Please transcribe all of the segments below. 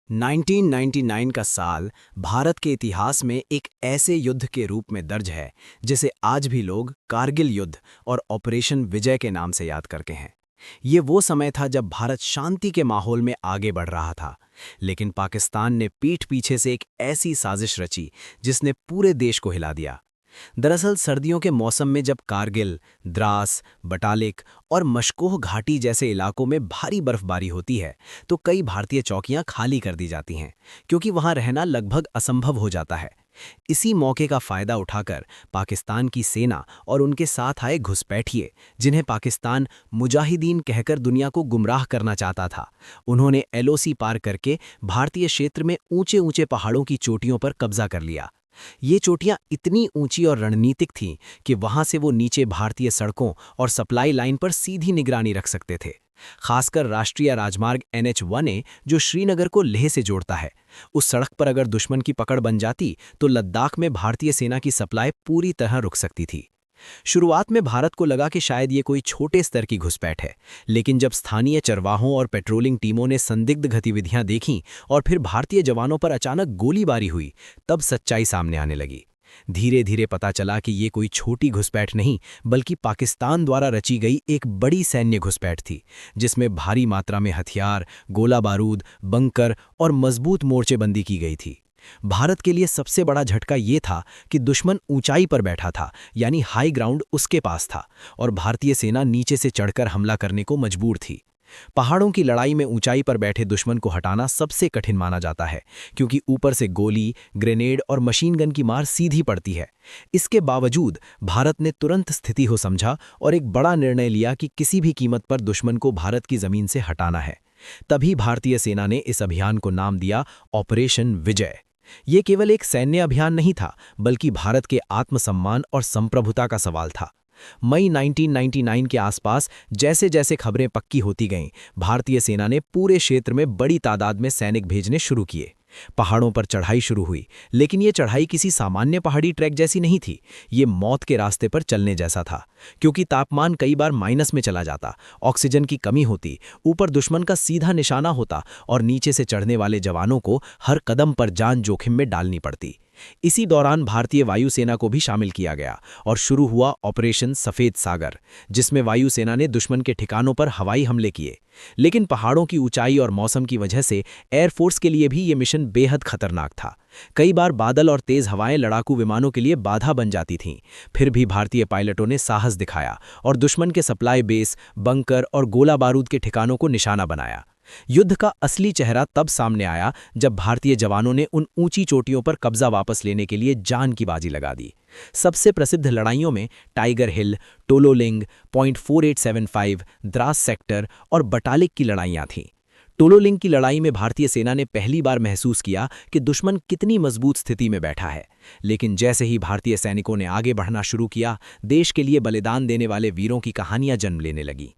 1999 का साल भारत के इतिहास में एक ऐसे युद्ध के रूप में दर्ज है जिसे आज भी लोग कारगिल युद्ध और ऑपरेशन विजय के नाम से याद करते हैं। ये वो समय था जब भारत शांति के माहौल में आगे बढ़ रहा था, लेकिन पाकिस्तान ने पीठ पीछे से एक ऐसी साजिश रची जिसने पूरे देश को हिला दिया। दरअसल सर्दियों के मौसम में जब कारगिल, द्रास, बटालिक और मशकोह घाटी जैसे इलाकों में भारी बर्फबारी होती है तो कई भारतीय चौकियां खाली कर दी जाती हैं, क्योंकि वहां रहना लगभग असंभव हो जाता है। इसी मौके का फायदा उठाकर पाकिस्तान की सेना और उनके साथ आए घुसपैठिए, जिन्हें पाकिस्तान मुजाहिदीन कहकर दुनिया को गुमराह करना चाहता था, उन्होंने एलओसी पार करके भारतीय क्षेत्र में ऊंचे ऊंचे पहाड़ों की चोटियों पर कब्जा कर लिया। ये चोटियां इतनी ऊंची और रणनीतिक थीं कि वहां से वो नीचे भारतीय सड़कों और सप्लाई लाइन पर सीधी निगरानी रख सकते थे। खासकर राष्ट्रीय राजमार्ग NH-1A जो श्रीनगर को लेह से जोड़ता है, उस सड़क पर अगर दुश्मन की पकड़ बन जाती तो लद्दाख में भारतीय सेना की सप्लाई पूरी तरह रुक सकती थी। शुरुआत में भारत को लगा कि शायद ये कोई छोटे स्तर की घुसपैठ है, लेकिन जब स्थानीय चरवाहों और पेट्रोलिंग टीमों ने संदिग्ध गतिविधियां देखीं और फिर भारतीय जवानों पर अचानक गोलीबारी हुई, तब सच्चाई सामने आने लगी। धीरे धीरे पता चला कि ये कोई छोटी घुसपैठ नहीं बल्कि पाकिस्तान द्वारा रची गई एक बड़ी सैन्य घुसपैठ थी, जिसमें भारी मात्रा में हथियार, गोला बारूद, बंकर और मजबूत मोर्चेबंदी की गई थी। भारत के लिए सबसे बड़ा झटका ये था कि दुश्मन ऊंचाई पर बैठा था, यानी हाई ग्राउंड उसके पास था, और भारतीय सेना नीचे से चढ़कर हमला करने को मजबूर थी। पहाड़ों की लड़ाई में ऊंचाई पर बैठे दुश्मन को हटाना सबसे कठिन माना जाता है, क्योंकि ऊपर से गोली, ग्रेनेड और मशीन गन की मार सीधी पड़ती है। इसके बावजूद भारत ने तुरंत स्थिति को समझा और एक बड़ा निर्णय लिया कि किसी भी कीमत पर दुश्मन को भारत की जमीन से हटाना है। तभी भारतीय सेना ने इस अभियान को नाम दिया ऑपरेशन विजय। ये केवल एक सैन्य अभियान नहीं था, बल्कि भारत के आत्मसम्मान और संप्रभुता का सवाल था। मई 1999 के आसपास जैसे जैसे खबरें पक्की होती गईं, भारतीय सेना ने पूरे क्षेत्र में बड़ी तादाद में सैनिक भेजने शुरू किए। पहाड़ों पर चढ़ाई शुरू हुई, लेकिन ये चढ़ाई किसी सामान्य पहाड़ी ट्रैक जैसी नहीं थी। ये मौत के रास्ते पर चलने जैसा था, क्योंकि तापमान कई बार माइनस में चला जाता, ऑक्सीजन की कमी होती, ऊपर दुश्मन का सीधा निशाना होता और नीचे से चढ़ने वाले जवानों को हर कदम पर जान जोखिम में डालनी पड़ती। इसी दौरान भारतीय वायुसेना को भी शामिल किया गया और शुरू हुआ ऑपरेशन सफेद सागर, जिसमें वायुसेना ने दुश्मन के ठिकानों पर हवाई हमले किए। लेकिन पहाड़ों की ऊंचाई और मौसम की वजह से एयरफोर्स के लिए भी ये मिशन बेहद खतरनाक था। कई बार बादल और तेज हवाएं लड़ाकू विमानों के लिए बाधा बन जाती थीं। फिर भी भारतीय पायलटों ने साहस दिखाया और दुश्मन के सप्लाई बेस, बंकर और गोला बारूद के ठिकानों को निशाना बनाया। युद्ध का असली चेहरा तब सामने आया जब भारतीय जवानों ने उन ऊंची चोटियों पर कब्जा वापस लेने के लिए जान की बाजी लगा दी। सबसे प्रसिद्ध लड़ाइयों में टाइगर हिल, टोलोलिंग, पॉइंट 4875, द्रास सेक्टर और बटालिक की लड़ाइयां थीं। टोलोलिंग की लड़ाई में भारतीय सेना ने पहली बार महसूस किया कि दुश्मन कितनी मजबूत स्थिति में बैठा है। लेकिन जैसे ही भारतीय सैनिकों ने आगे बढ़ना शुरू किया, देश के लिए बलिदान देने वाले वीरों की कहानियां जन्म लेने लगीं।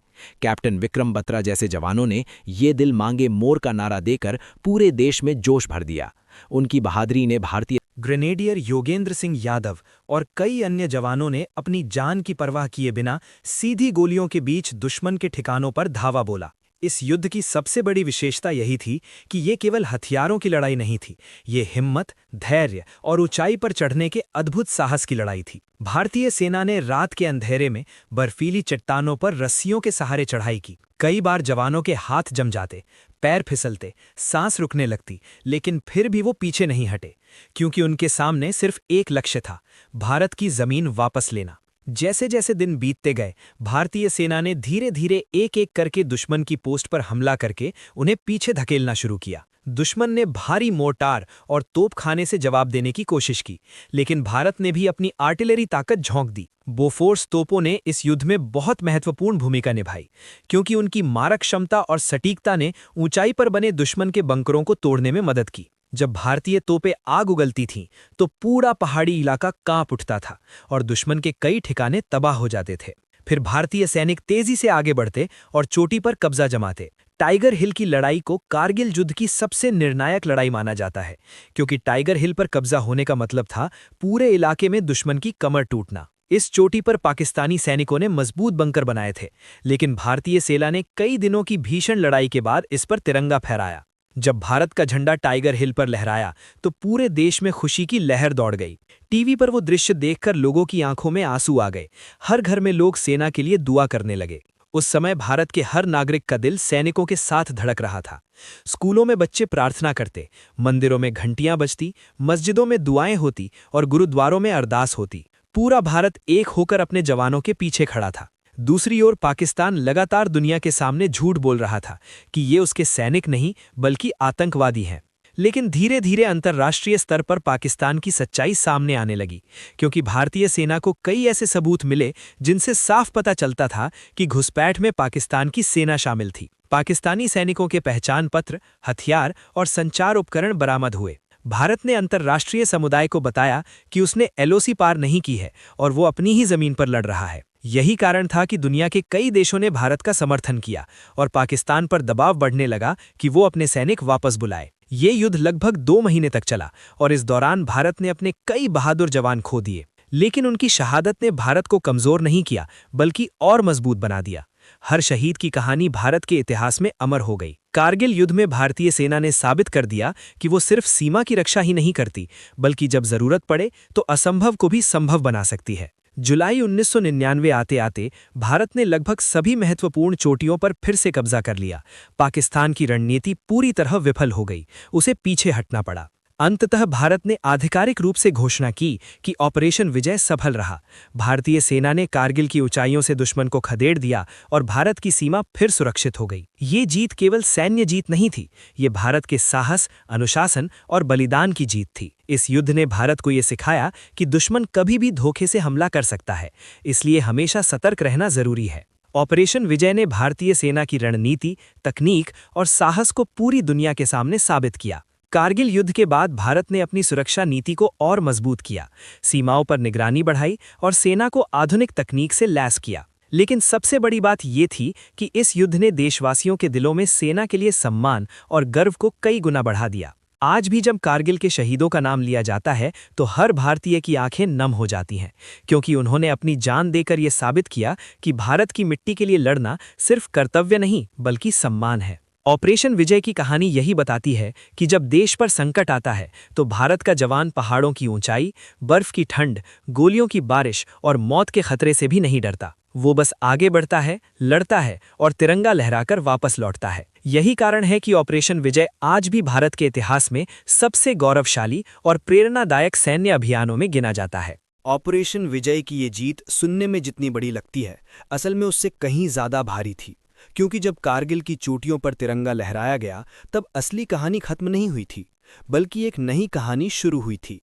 कैप्टन विक्रम बत्रा जैसे जवानों ने ये दिल मांगे मोर का नारा देकर पूरे देश में जोश भर दिया। उनकी बहादुरी ने भारतीय ग्रेनेडियर योगेंद्र सिंह यादव और कई अन्य जवानों ने अपनी जान की परवाह किए बिना सीधी गोलियों के बीच दुश्मन के ठिकानों पर धावा बोला। इस युद्ध की सबसे बड़ी विशेषता यही थी कि ये केवल हथियारों की लड़ाई नहीं थी, ये हिम्मत, धैर्य और ऊंचाई पर चढ़ने के अद्भुत साहस की लड़ाई थी। भारतीय सेना ने रात के अंधेरे में बर्फीली चट्टानों पर रस्सियों के सहारे चढ़ाई की। कई बार जवानों के हाथ जम जाते, पैर फिसलते, सांस रुकने लगती, लेकिन फिर भी वो पीछे नहीं हटे, क्योंकि उनके सामने सिर्फ एक लक्ष्य था, भारत की जमीन वापस लेना। जैसे जैसे दिन बीतते गए, भारतीय सेना ने धीरे धीरे एक एक करके दुश्मन की पोस्ट पर हमला करके उन्हें पीछे धकेलना शुरू किया। दुश्मन ने भारी मोर्टार और तोपखाने से जवाब देने की कोशिश की, लेकिन भारत ने भी अपनी आर्टिलरी ताकत झोंक दी। बोफोर्स तोपों ने इस युद्ध में बहुत महत्वपूर्ण भूमिका निभाई, क्योंकि उनकी मारक क्षमता और सटीकता ने ऊंचाई पर बने दुश्मन के बंकरों को तोड़ने में मदद की। जब भारतीय तोपें आग उगलती थीं, तो पूरा पहाड़ी इलाका कांप उठता था और दुश्मन के कई ठिकाने तबाह हो जाते थे। फिर भारतीय सैनिक तेजी से आगे बढ़ते और चोटी पर कब्जा जमाते। टाइगर हिल की लड़ाई को कारगिल युद्ध की सबसे निर्णायक लड़ाई माना जाता है, क्योंकि टाइगर हिल पर कब्जा होने का मतलब था पूरे इलाके में दुश्मन की कमर टूटना। इस चोटी पर पाकिस्तानी सैनिकों ने मजबूत बंकर बनाए थे, लेकिन भारतीय सेना ने कई दिनों की भीषण लड़ाई के बाद इस पर तिरंगा फहराया। जब भारत का झंडा टाइगर हिल पर लहराया तो पूरे देश में खुशी की लहर दौड़ गई। टीवी पर वो दृश्य देखकर लोगों की आंखों में आंसू आ गए। हर घर में लोग सेना के लिए दुआ करने लगे। उस समय भारत के हर नागरिक का दिल सैनिकों के साथ धड़क रहा था। स्कूलों में बच्चे प्रार्थना करते, मंदिरों में घंटियां बजती, मस्जिदों में दुआएं होती और गुरुद्वारों में अरदास होती। पूरा भारत एक होकर अपने जवानों के पीछे खड़ा था। दूसरी ओर पाकिस्तान लगातार दुनिया के सामने झूठ बोल रहा था कि ये उसके सैनिक नहीं बल्कि आतंकवादी हैं। लेकिन धीरे धीरे अंतर्राष्ट्रीय स्तर पर पाकिस्तान की सच्चाई सामने आने लगी, क्योंकि भारतीय सेना को कई ऐसे सबूत मिले जिनसे साफ पता चलता था कि घुसपैठ में पाकिस्तान की सेना शामिल थी। पाकिस्तानी सैनिकों के पहचान पत्र, हथियार और संचार उपकरण बरामद हुए। भारत ने अंतर्राष्ट्रीय समुदाय को बताया कि उसने एलओसी पार नहीं की है और वो अपनी ही जमीन पर लड़ रहा है। यही कारण था कि दुनिया के कई देशों ने भारत का समर्थन किया और पाकिस्तान पर दबाव बढ़ने लगा कि वो अपने सैनिक वापस बुलाए। ये युद्ध लगभग 2 महीने तक चला और इस दौरान भारत ने अपने कई बहादुर जवान खो दिए। लेकिन उनकी शहादत ने भारत को कमजोर नहीं किया बल्कि और मजबूत बना दिया। हर शहीद की कहानी भारत के इतिहास में अमर हो गई। कारगिल युद्ध में भारतीय सेना ने साबित कर दिया कि वो सिर्फ सीमा की रक्षा ही नहीं करती, बल्कि जब जरूरत पड़े तो असंभव को भी संभव बना सकती है। जुलाई 1999 आते आते भारत ने लगभग सभी महत्वपूर्ण चोटियों पर फिर से कब्जा कर लिया। पाकिस्तान की रणनीति पूरी तरह विफल हो गई, उसे पीछे हटना पड़ा। अंततः भारत ने आधिकारिक रूप से घोषणा की कि ऑपरेशन विजय सफल रहा। भारतीय सेना ने कारगिल की ऊंचाइयों से दुश्मन को खदेड़ दिया और भारत की सीमा फिर सुरक्षित हो गई। ये जीत केवल सैन्य जीत नहीं थी, ये भारत के साहस, अनुशासन और बलिदान की जीत थी। इस युद्ध ने भारत को ये सिखाया कि दुश्मन कभी भी धोखे से हमला कर सकता है, इसलिए हमेशा सतर्क रहना जरूरी है। ऑपरेशन विजय ने भारतीय सेना की रणनीति, तकनीक और साहस को पूरी दुनिया के सामने साबित किया। कारगिल युद्ध के बाद भारत ने अपनी सुरक्षा नीति को और मजबूत किया, सीमाओं पर निगरानी बढ़ाई और सेना को आधुनिक तकनीक से लैस किया। लेकिन सबसे बड़ी बात ये थी कि इस युद्ध ने देशवासियों के दिलों में सेना के लिए सम्मान और गर्व को कई गुना बढ़ा दिया। आज भी जब कारगिल के शहीदों का नाम लिया जाता है तो हर भारतीय की आंखें नम हो जाती हैं, क्योंकि उन्होंने अपनी जान देकर ये साबित किया कि भारत की मिट्टी के लिए लड़ना सिर्फ कर्तव्य नहीं बल्कि सम्मान है। ऑपरेशन विजय की कहानी यही बताती है कि जब देश पर संकट आता है तो भारत का जवान पहाड़ों की ऊंचाई, बर्फ की ठंड, गोलियों की बारिश और मौत के खतरे से भी नहीं डरता। वो बस आगे बढ़ता है, लड़ता है और तिरंगा लहराकर वापस लौटता है। यही कारण है कि ऑपरेशन विजय आज भी भारत के इतिहास में सबसे गौरवशाली और प्रेरणादायक सैन्य अभियानों में गिना जाता है। ऑपरेशन विजय की ये जीत सुनने में जितनी बड़ी लगती है, असल में उससे कहीं ज्यादा भारी थी, क्योंकि जब कारगिल की चोटियों पर तिरंगा लहराया गया तब असली कहानी खत्म नहीं हुई थी, बल्कि एक नई कहानी शुरू हुई थी।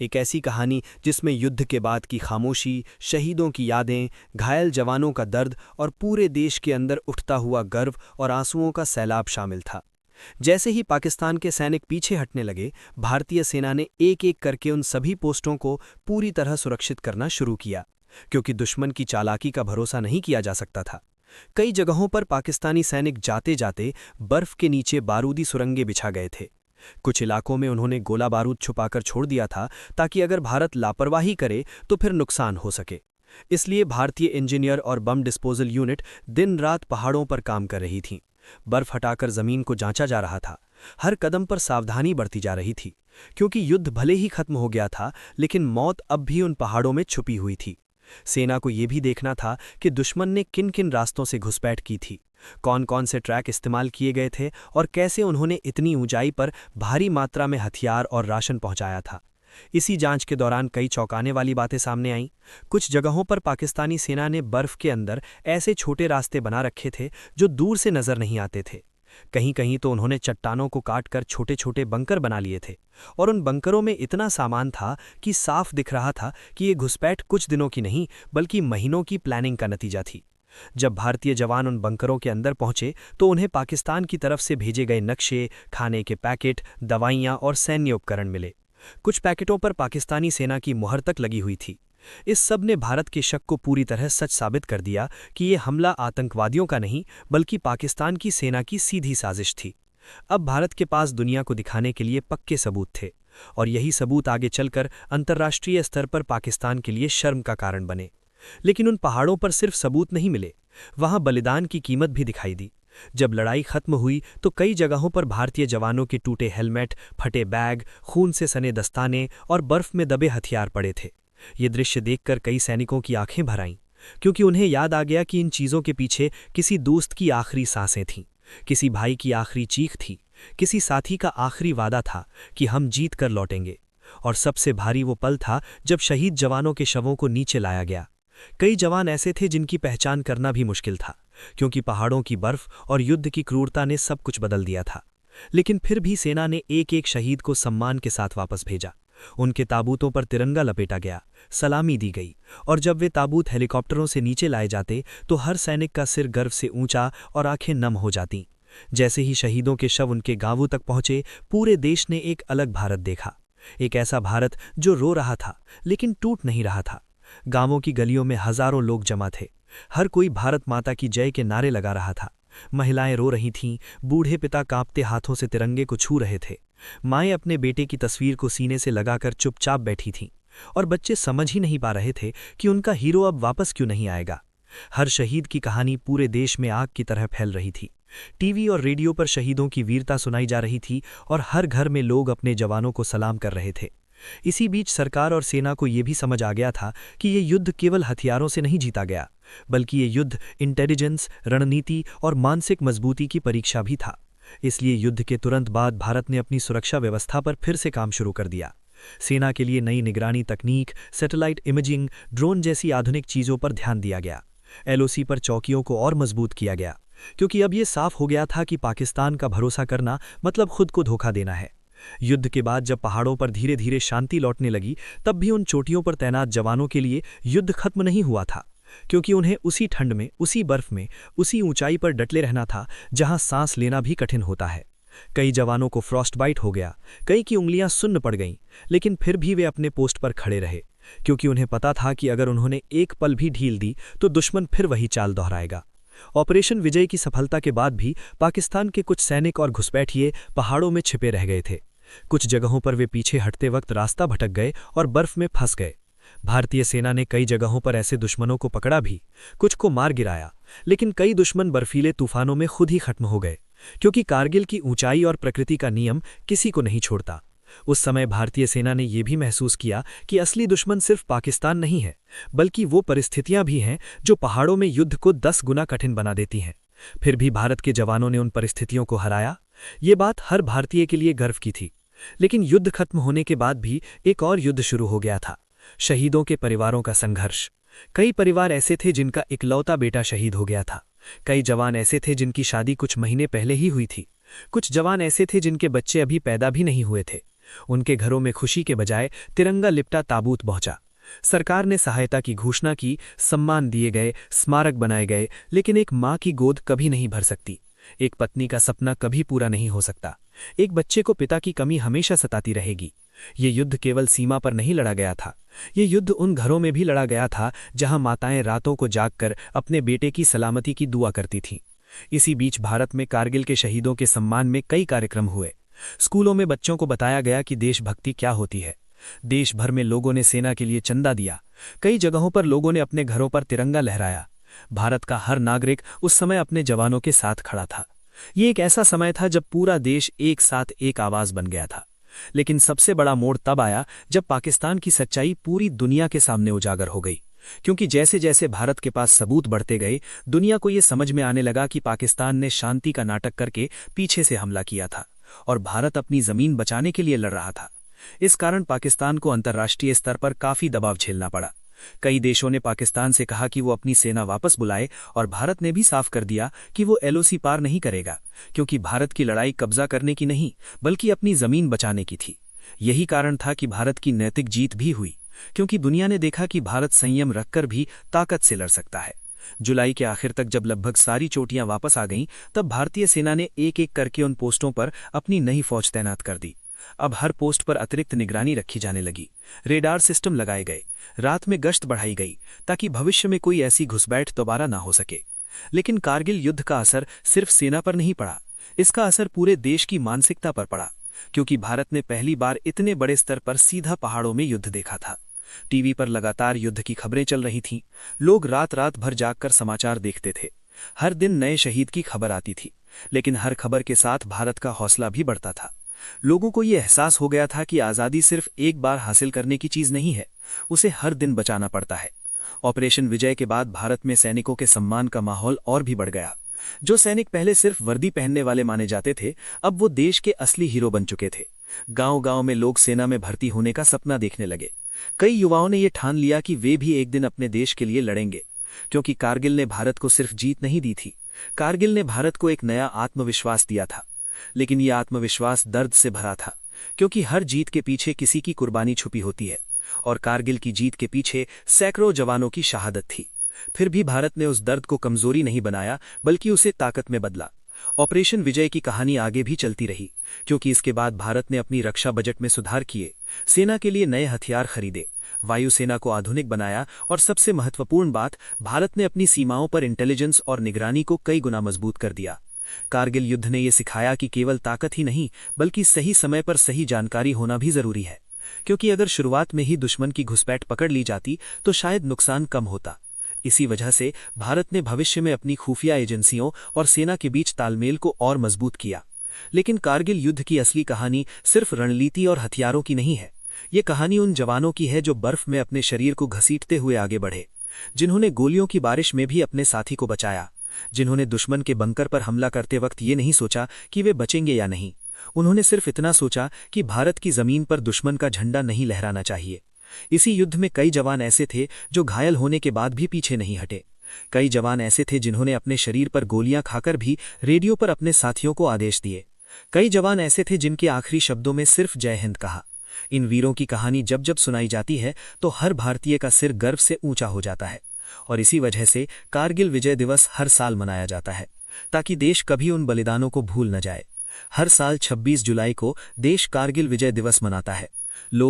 एक ऐसी कहानी जिसमें युद्ध के बाद की खामोशी, शहीदों की यादें, घायल जवानों का दर्द और पूरे देश के अंदर उठता हुआ गर्व और आंसुओं का सैलाब शामिल था। जैसे ही पाकिस्तान के सैनिक पीछे हटने लगे, भारतीय सेना ने एक एक करके उन सभी पोस्टों को पूरी तरह सुरक्षित करना शुरू किया, क्योंकि दुश्मन की चालाकी का भरोसा नहीं किया जा सकता था। कई जगहों पर पाकिस्तानी सैनिक जाते जाते बर्फ के नीचे बारूदी सुरंगें बिछा गए थे। कुछ इलाकों में उन्होंने गोला बारूद छुपाकर छोड़ दिया था, ताकि अगर भारत लापरवाही करे तो फिर नुकसान हो सके। इसलिए भारतीय इंजीनियर और बम डिस्पोजल यूनिट दिन रात पहाड़ों पर काम कर रही थीं। बर्फ हटाकर जमीन को जांचा जा रहा था। हर कदम पर सावधानी बरती जा रही थी, क्योंकि युद्ध भले ही खत्म हो गया था, लेकिन मौत अब भी उन पहाड़ों में छुपी हुई थी। सेना को यह भी देखना था कि दुश्मन ने किन किन रास्तों से घुसपैठ की थी, कौन कौन से ट्रैक इस्तेमाल किए गए थे और कैसे उन्होंने इतनी ऊंचाई पर भारी मात्रा में हथियार और राशन पहुंचाया था। इसी जांच के दौरान कई चौंकाने वाली बातें सामने आईं। कुछ जगहों पर पाकिस्तानी सेना ने बर्फ के अंदर ऐसे छोटे रास्ते बना रखे थे जो दूर से नजर नहीं आते थे। कहीं कहीं तो उन्होंने चट्टानों को काटकर छोटे छोटे बंकर बना लिए थे, और उन बंकरों में इतना सामान था कि साफ दिख रहा था कि ये घुसपैठ कुछ दिनों की नहीं बल्कि महीनों की प्लानिंग का नतीजा थी। जब भारतीय जवान उन बंकरों के अंदर पहुंचे तो उन्हें पाकिस्तान की तरफ से भेजे गए नक्शे, खाने के पैकेट, दवाइयां और सैन्य उपकरण मिले। कुछ पैकेटों पर पाकिस्तानी सेना की मुहर तक लगी हुई थी। इस सब ने भारत के शक को पूरी तरह सच साबित कर दिया कि ये हमला आतंकवादियों का नहीं बल्कि पाकिस्तान की सेना की सीधी साजिश थी। अब भारत के पास दुनिया को दिखाने के लिए पक्के सबूत थे, और यही सबूत आगे चलकर अंतर्राष्ट्रीय स्तर पर पाकिस्तान के लिए शर्म का कारण बने। लेकिन उन पहाड़ों पर सिर्फ सबूत नहीं मिले, वहां बलिदान की कीमत भी दिखाई दी। जब लड़ाई खत्म हुई तो कई जगहों पर भारतीय जवानों के टूटे हेलमेट, फटे बैग, खून से सने दस्ताने और बर्फ में दबे हथियार पड़े थे। ये दृश्य देखकर कई सैनिकों की आंखें भर आईं, क्योंकि उन्हें याद आ गया कि इन चीज़ों के पीछे किसी दोस्त की आखिरी सांसें थीं, किसी भाई की आखिरी चीख थी, किसी साथी का आखिरी वादा था कि हम जीत कर लौटेंगे। और सबसे भारी वो पल था जब शहीद जवानों के शवों को नीचे लाया गया। कई जवान ऐसे थे जिनकी पहचान करना भी मुश्किल था, क्योंकि पहाड़ों की बर्फ और युद्ध की क्रूरता ने सब कुछ बदल दिया था। लेकिन फिर भी सेना ने एक एक शहीद को सम्मान के साथ वापस भेजा। उनके ताबूतों पर तिरंगा लपेटा गया, सलामी दी गई, और जब वे ताबूत हेलीकॉप्टरों से नीचे लाए जाते तो हर सैनिक का सिर गर्व से ऊंचा और आंखें नम हो जातीं। जैसे ही शहीदों के शव उनके गांवों तक पहुंचे, पूरे देश ने एक अलग भारत देखा। एक ऐसा भारत जो रो रहा था लेकिन टूट नहीं रहा था। गांवों की गलियों में हजारों लोग जमा थे। हर कोई भारत माता की जय के नारे लगा रहा था। महिलाएं रो रही थीं, बूढ़े पिता कांपते हाथों से तिरंगे को छू रहे थे। माएं अपने बेटे की तस्वीर को सीने से लगाकर चुपचाप बैठी थीं, और बच्चे समझ ही नहीं पा रहे थे कि उनका हीरो अब वापस क्यों नहीं आएगा। हर शहीद की कहानी पूरे देश में आग की तरह फैल रही थी। टीवी और रेडियो पर शहीदों की वीरता सुनाई जा रही थी, और हर घर में लोग अपने जवानों को सलाम कर रहे थे। इसी बीच सरकार और सेना को यह भी समझ आ गया था कि ये युद्ध केवल हथियारों से नहीं जीता गया, बल्कि ये युद्ध इंटेलिजेंस, रणनीति और मानसिक मजबूती की परीक्षा भी था। इसलिए युद्ध के तुरंत बाद भारत ने अपनी सुरक्षा व्यवस्था पर फिर से काम शुरू कर दिया। सेना के लिए नई निगरानी तकनीक, सैटेलाइट इमेजिंग, ड्रोन जैसी आधुनिक चीज़ों पर ध्यान दिया गया। एलओसी पर चौकियों को और मजबूत किया गया, क्योंकि अब ये साफ हो गया था कि पाकिस्तान का भरोसा करना मतलब खुद को धोखा देना है। युद्ध के बाद जब पहाड़ों पर धीरे धीरे शांति लौटने लगी, तब भी उन चोटियों पर तैनात जवानों के लिए युद्ध खत्म नहीं हुआ था, क्योंकि उन्हें उसी ठंड में, उसी बर्फ में, उसी ऊंचाई पर डटले रहना था जहां सांस लेना भी कठिन होता है। कई जवानों को फ्रॉस्ट बाइट हो गया, कई की उंगलियां सुन्न पड़ गईं, लेकिन फिर भी वे अपने पोस्ट पर खड़े रहे, क्योंकि उन्हें पता था कि अगर उन्होंने एक पल भी ढील दी तो दुश्मन फिर वही चाल दोहराएगा। ऑपरेशन विजय की सफलता के बाद भी पाकिस्तान के कुछ सैनिक और घुसपैठिए पहाड़ों में छिपे रह गए थे। कुछ जगहों पर वे पीछे हटते वक्त रास्ता भटक गए और बर्फ में फंस गए। भारतीय सेना ने कई जगहों पर ऐसे दुश्मनों को पकड़ा भी, कुछ को मार गिराया, लेकिन कई दुश्मन बर्फीले तूफानों में खुद ही खत्म हो गए, क्योंकि कारगिल की ऊंचाई और प्रकृति का नियम किसी को नहीं छोड़ता। उस समय भारतीय सेना ने यह भी महसूस किया कि असली दुश्मन सिर्फ पाकिस्तान नहीं है, बल्कि वो परिस्थितियां भी हैं जो पहाड़ों में युद्ध को 10 गुना कठिन बना देती हैं। फिर भी भारत के जवानों ने उन परिस्थितियों को हराया। ये बात हर भारतीय के लिए गर्व की थी। लेकिन युद्ध खत्म होने के बाद भी एक और युद्ध शुरू हो गया था, शहीदों के परिवारों का संघर्ष। कई परिवार ऐसे थे जिनका इकलौता बेटा शहीद हो गया था। कई जवान ऐसे थे जिनकी शादी कुछ महीने पहले ही हुई थी। कुछ जवान ऐसे थे जिनके बच्चे अभी पैदा भी नहीं हुए थे। उनके घरों में खुशी के बजाय तिरंगा लिपटा ताबूत पहुंचा। सरकार ने सहायता की घोषणा की, सम्मान दिए गए, स्मारक बनाए गए, लेकिन एक माँ की गोद कभी नहीं भर सकती। एक पत्नी का सपना कभी पूरा नहीं हो सकता। एक बच्चे को पिता की कमी हमेशा सताती रहेगी। ये युद्ध केवल सीमा पर नहीं लड़ा गया था, ये युद्ध उन घरों में भी लड़ा गया था जहां माताएं रातों को जागकर अपने बेटे की सलामती की दुआ करती थीं। इसी बीच भारत में कारगिल के शहीदों के सम्मान में कई कार्यक्रम हुए। स्कूलों में बच्चों को बताया गया कि देशभक्ति क्या होती है। देश भर में लोगों ने सेना के लिए चंदा दिया। कई जगहों पर लोगों ने अपने घरों पर तिरंगा लहराया। भारत का हर नागरिक उस समय अपने जवानों के साथ खड़ा था। ये एक ऐसा समय था जब पूरा देश एक साथ एक आवाज बन गया था। लेकिन सबसे बड़ा मोड़ तब आया जब पाकिस्तान की सच्चाई पूरी दुनिया के सामने उजागर हो गई, क्योंकि जैसे जैसे भारत के पास सबूत बढ़ते गए, दुनिया को ये समझ में आने लगा कि पाकिस्तान ने शांति का नाटक करके पीछे से हमला किया था और भारत अपनी जमीन बचाने के लिए लड़ रहा था। इस कारण पाकिस्तान को अंतर्राष्ट्रीय स्तर पर काफी दबाव झेलना पड़ा। कई देशों ने पाकिस्तान से कहा कि वो अपनी सेना वापस बुलाए, और भारत ने भी साफ कर दिया कि वो एलओसी पार नहीं करेगा, क्योंकि भारत की लड़ाई कब्जा करने की नहीं बल्कि अपनी जमीन बचाने की थी। यही कारण था कि भारत की नैतिक जीत भी हुई, क्योंकि दुनिया ने देखा कि भारत संयम रखकर भी ताकत से लड़ सकता है। जुलाई के आखिर तक जब लगभग सारी चोटियां वापस आ गईं, तब भारतीय सेना ने एक एक करके उन पोस्टों पर अपनी नई फौज तैनात कर दी। अब हर पोस्ट पर अतिरिक्त निगरानी रखी जाने लगी, रेडार सिस्टम लगाए गए, रात में गश्त बढ़ाई गई, ताकि भविष्य में कोई ऐसी घुसपैठ दोबारा ना हो सके। लेकिन कारगिल युद्ध का असर सिर्फ सेना पर नहीं पड़ा, इसका असर पूरे देश की मानसिकता पर पड़ा, क्योंकि भारत ने पहली बार इतने बड़े स्तर पर सीधा पहाड़ों में युद्ध देखा था। टीवी पर लगातार युद्ध की खबरें चल रही थीं। लोग रात रात भर जागकर समाचार देखते थे, हर दिन नए शहीद की खबर आती थी, लेकिन हर खबर के साथ भारत का हौसला भी बढ़ता था। लोगों को ये एहसास हो गया था कि आज़ादी सिर्फ एक बार हासिल करने की चीज़ नहीं है, उसे हर दिन बचाना पड़ता है। ऑपरेशन विजय के बाद भारत में सैनिकों के सम्मान का माहौल और भी बढ़ गया। जो सैनिक पहले सिर्फ वर्दी पहनने वाले माने जाते थे, अब वो देश के असली हीरो बन चुके थे। गांव-गांव में लोग सेना में भर्ती होने का सपना देखने लगे। कई युवाओं ने यह ठान लिया कि वे भी एक दिन अपने देश के लिए लड़ेंगे, क्योंकि कारगिल ने भारत को सिर्फ जीत नहीं दी थी, कारगिल ने भारत को एक नया आत्मविश्वास दिया था। लेकिन यह आत्मविश्वास दर्द से भरा था, क्योंकि हर जीत के पीछे किसी की कुर्बानी छुपी होती है, और कारगिल की जीत के पीछे सैकड़ों जवानों की शहादत थी। फिर भी भारत ने उस दर्द को कमजोरी नहीं बनाया, बल्कि उसे ताकत में बदला। ऑपरेशन विजय की कहानी आगे भी चलती रही, क्योंकि इसके बाद भारत ने अपनी रक्षा बजट में सुधार किए, सेना के लिए नए हथियार खरीदे, वायुसेना को आधुनिक बनाया, और सबसे महत्वपूर्ण बात, भारत ने अपनी सीमाओं पर इंटेलिजेंस और निगरानी को कई गुना मजबूत कर दिया। कारगिल युद्ध ने यह सिखाया कि केवल ताकत ही नहीं, बल्कि सही समय पर सही जानकारी होना भी जरूरी है, क्योंकि अगर शुरुआत में ही दुश्मन की घुसपैठ पकड़ ली जाती तो शायद नुकसान कम होता। इसी वजह से भारत ने भविष्य में अपनी खुफिया एजेंसियों और सेना के बीच तालमेल को और मजबूत किया। लेकिन कारगिल युद्ध की असली कहानी सिर्फ रणनीति और हथियारों की नहीं है। ये कहानी उन जवानों की है जो बर्फ में अपने शरीर को घसीटते हुए आगे बढ़े, जिन्होंने गोलियों की बारिश में भी अपने साथी को बचाया, जिन्होंने दुश्मन के बंकर पर हमला करते वक्त ये नहीं सोचा कि वे बचेंगे या नहीं। उन्होंने सिर्फ इतना सोचा कि भारत की जमीन पर दुश्मन का झंडा नहीं लहराना चाहिए। इसी युद्ध में कई जवान ऐसे थे जो घायल होने के बाद भी पीछे नहीं हटे। कई जवान ऐसे थे जिन्होंने अपने शरीर पर गोलियां खाकर भी रेडियो पर अपने साथियों को आदेश दिए। कई जवान ऐसे थे जिनके आखिरी शब्दों में सिर्फ जय हिंद कहा। इन वीरों की कहानी जब जब सुनाई जाती है तो हर भारतीय का सिर गर्व से ऊंचा हो जाता है, और इसी वजह से कारगिल विजय दिवस हर साल मनाया जाता है, ताकि देश कभी उन बलिदानों को भूल न जाए। हर साल 26 जुलाई को देश कारगिल विजय दिवस मनाता है। लोग